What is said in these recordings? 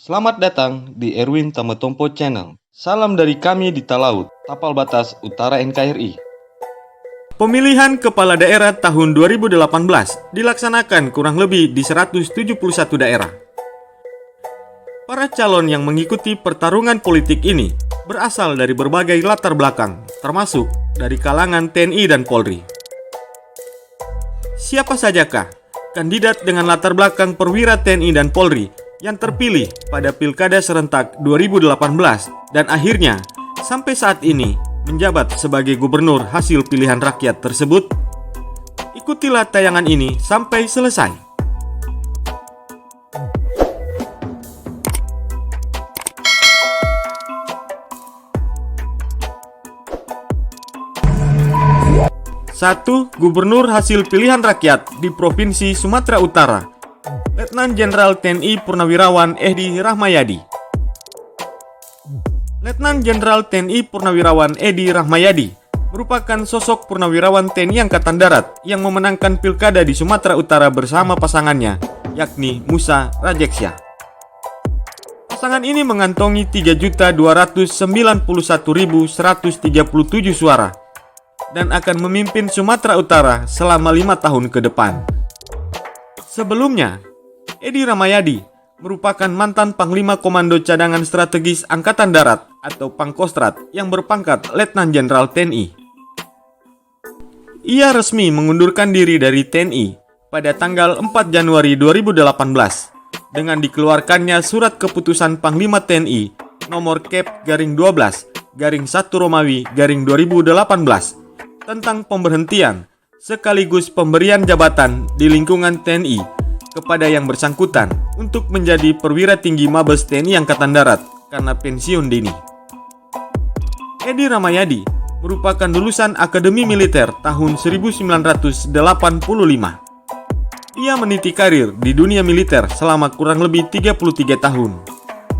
Selamat datang di Erwin Tametompo Channel. Salam dari kami di Talaut, Tapal Batas Utara NKRI. Pemilihan kepala daerah tahun 2018 dilaksanakan kurang lebih di 171 daerah. Para calon yang mengikuti pertarungan politik ini berasal dari berbagai latar belakang, termasuk dari kalangan TNI dan Polri. Siapa sajakah kandidat dengan latar belakang perwira TNI dan Polri yang terpilih pada Pilkada serentak 2018 dan akhirnya sampai saat ini menjabat sebagai gubernur hasil pilihan rakyat tersebut? Ikutilah tayangan ini sampai selesai. Satu, Gubernur hasil pilihan rakyat di Provinsi Sumatera Utara, Letnan Jenderal TNI Purnawirawan Edi Rahmayadi. Letnan Jenderal TNI Purnawirawan Edi Rahmayadi merupakan sosok purnawirawan TNI Angkatan Darat yang memenangkan pilkada di Sumatera Utara bersama pasangannya, yakni Musa Rajeksya. Pasangan ini mengantongi 3.291.137 suara dan akan memimpin Sumatera Utara selama 5 tahun ke depan. Sebelumnya, Edi Rahmayadi merupakan mantan Panglima Komando Cadangan Strategis Angkatan Darat atau Pangkostrat yang berpangkat Letnan Jenderal TNI. Ia resmi mengundurkan diri dari TNI pada tanggal 4 Januari 2018 dengan dikeluarkannya Surat Keputusan Panglima TNI nomor Kep/12/1 Romawi/2018 tentang pemberhentian sekaligus pemberian jabatan di lingkungan TNI kepada yang bersangkutan untuk menjadi perwira tinggi Mabes TNI Angkatan Darat karena pensiun dini. Edi Rahmayadi merupakan lulusan Akademi Militer tahun 1985. Ia meniti karir di dunia militer selama kurang lebih 33 tahun,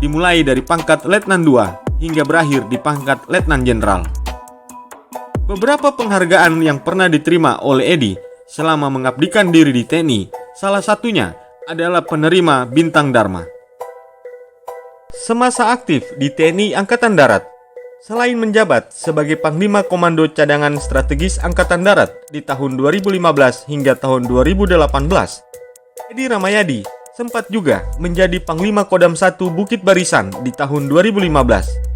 dimulai dari pangkat Letnan II hingga berakhir di pangkat Letnan Jenderal. Beberapa penghargaan yang pernah diterima oleh Edi selama mengabdikan diri di TNI, salah satunya adalah penerima Bintang Dharma. Semasa aktif di TNI Angkatan Darat, selain menjabat sebagai Panglima Komando Cadangan Strategis Angkatan Darat di tahun 2015 hingga tahun 2018, Edi Rahmayadi sempat juga menjadi Panglima Kodam 1 Bukit Barisan di tahun 2015.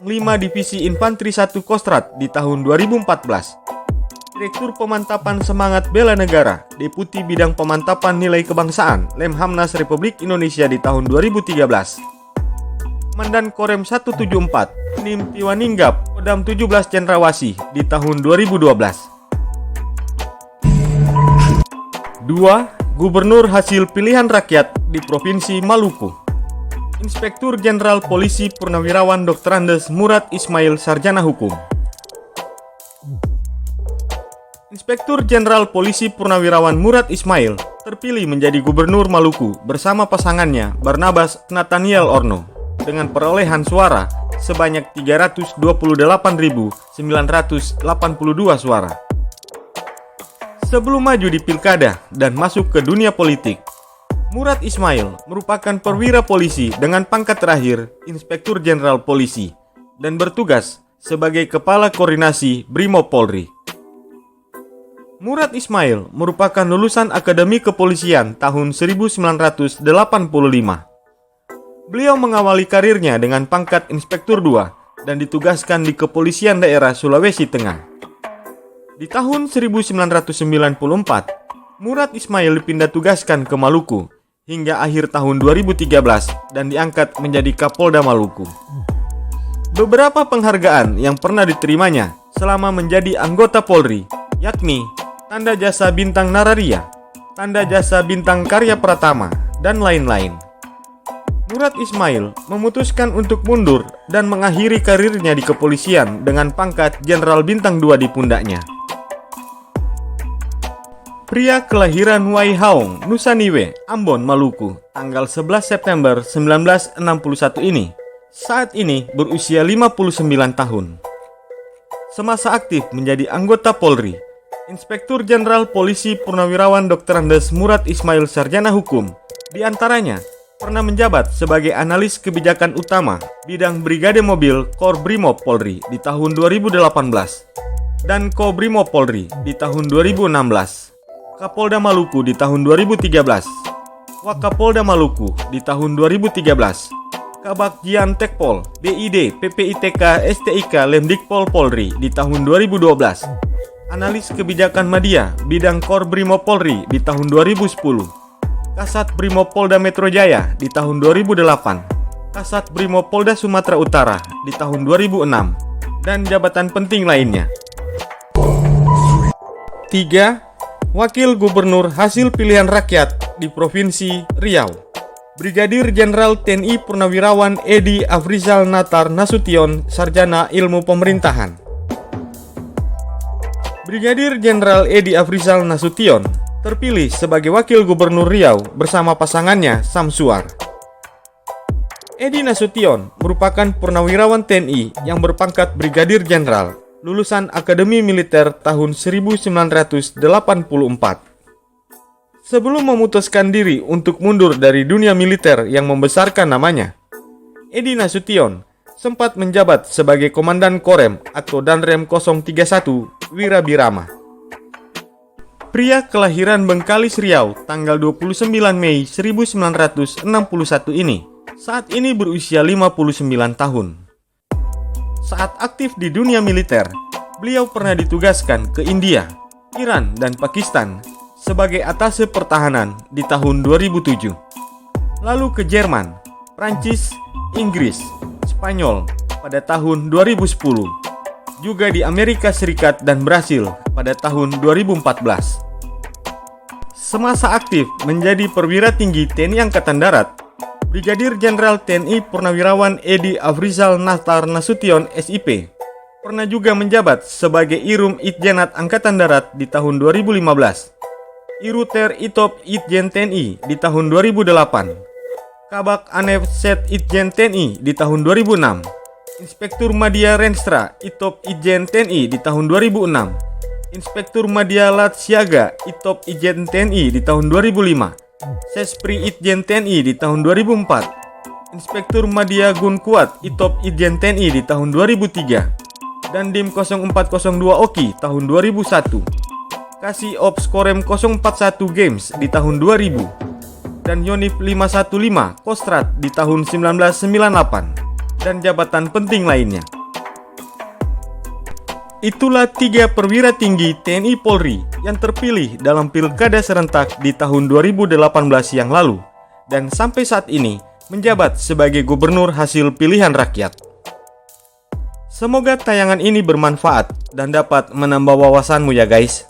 5 Divisi Infanteri 1 Kostrat di tahun 2014, Direktur Pemantapan Semangat Bela Negara, Deputi Bidang Pemantapan Nilai Kebangsaan Lemhamnas Republik Indonesia di tahun 2013, Mandan Korem 174, Nim Tiwaninggap, Kodam 17 Cendrawasih di tahun 2012. 2. Gubernur hasil pilihan rakyat di Provinsi Maluku, Inspektur Jenderal Polisi Purnawirawan Dr. Andes Murad Ismail Sarjana Hukum. Inspektur Jenderal Polisi Purnawirawan Murad Ismail terpilih menjadi Gubernur Maluku bersama pasangannya Barnabas Nathaniel Orno dengan perolehan suara sebanyak 328.982 suara. Sebelum maju di pilkada dan masuk ke dunia politik, Murad Ismail merupakan perwira polisi dengan pangkat terakhir Inspektur Jenderal Polisi dan bertugas sebagai Kepala Koordinasi Brimob Polri. Murad Ismail merupakan lulusan Akademi Kepolisian tahun 1985. Beliau mengawali karirnya dengan pangkat Inspektur 2 dan ditugaskan di Kepolisian Daerah Sulawesi Tengah. Di tahun 1994, Murad Ismail dipindah tugaskan ke Maluku hingga akhir tahun 2013 dan diangkat menjadi Kapolda Maluku. Beberapa penghargaan yang pernah diterimanya selama menjadi anggota Polri yakni Tanda Jasa Bintang Nararia, Tanda Jasa Bintang Karya Pratama, dan lain-lain. Murad Ismail memutuskan untuk mundur dan mengakhiri karirnya di kepolisian dengan pangkat Jenderal Bintang 2 di pundaknya. Pria kelahiran Waihaong, Nusa Niue, Ambon, Maluku, tanggal 11 September 1961 ini, saat ini berusia 59 tahun. Semasa aktif menjadi anggota Polri, Inspektur Jenderal Polisi Purnawirawan Dr. Andes Murad Ismail Sarjana Hukum, di antaranya pernah menjabat sebagai analis kebijakan utama bidang Brigade Mobil Korbrimob Polri di tahun 2018 dan Kobrimob Polri di tahun 2016, Kapolda Maluku di tahun 2013, Wakapolda Maluku di tahun 2013, Kabak Jian Tekpol, BID, PPITK, STIK, Lemdikpol Polri di tahun 2012, analis kebijakan media bidang Korbrimob Polri di tahun 2010, Kasat Brimob Polda Metro Jaya di tahun 2008, Kasat Brimob Polda Sumatera Utara di tahun 2006, dan jabatan penting lainnya. 3. Wakil Gubernur hasil pilihan rakyat di Provinsi Riau, Brigadir Jenderal TNI Purnawirawan Edi Afrizal Natar Nasution, Sarjana Ilmu Pemerintahan. Brigadir Jenderal Edi Afrizal Nasution terpilih sebagai Wakil Gubernur Riau bersama pasangannya Samsuar. Edi Nasution merupakan purnawirawan TNI yang berpangkat Brigadir Jenderal, lulusan Akademi Militer tahun 1984. Sebelum memutuskan diri untuk mundur dari dunia militer yang membesarkan namanya, Edi Nasution sempat menjabat sebagai Komandan Korem atau Danrem 031 Wirabirama. Pria kelahiran Bengkalis Riau tanggal 29 Mei 1961 ini saat ini berusia 59 tahun. Saat aktif di dunia militer, beliau pernah ditugaskan ke India, Iran, dan Pakistan sebagai atase pertahanan di tahun 2007. Lalu ke Jerman, Prancis, Inggris, Spanyol pada tahun 2010. Juga di Amerika Serikat dan Brasil pada tahun 2014. Semasa aktif menjadi perwira tinggi TNI Angkatan Darat, Brigadir Jenderal TNI Purnawirawan Edi Afrizal Natar Nasution SIP pernah juga menjabat sebagai Irum Itjenat Angkatan Darat di tahun 2015, Iruter Itop Itjen TNI di tahun 2008, Kabak Anef Set Itjen TNI di tahun 2006, Inspektur Madya Renstra Itop Itjen TNI di tahun 2006, Inspektur Madya Lat Siaga Itop Itjen TNI di tahun 2005, Sespri Itjen TNI di tahun 2004, Inspektur Madya Gun Kuat Itop Itjen TNI di tahun 2003, dan Dim 0402 Oki tahun 2001, Kasih Ops Korem 041 Games di tahun 2000, dan Yonif 515 Kostrat di tahun 1998. Dan jabatan penting lainnya. Itulah 3 perwira tinggi TNI Polri yang terpilih dalam pilkada serentak di tahun 2018 yang lalu dan sampai saat ini menjabat sebagai gubernur hasil pilihan rakyat. Semoga tayangan ini bermanfaat dan dapat menambah wawasanmu ya guys.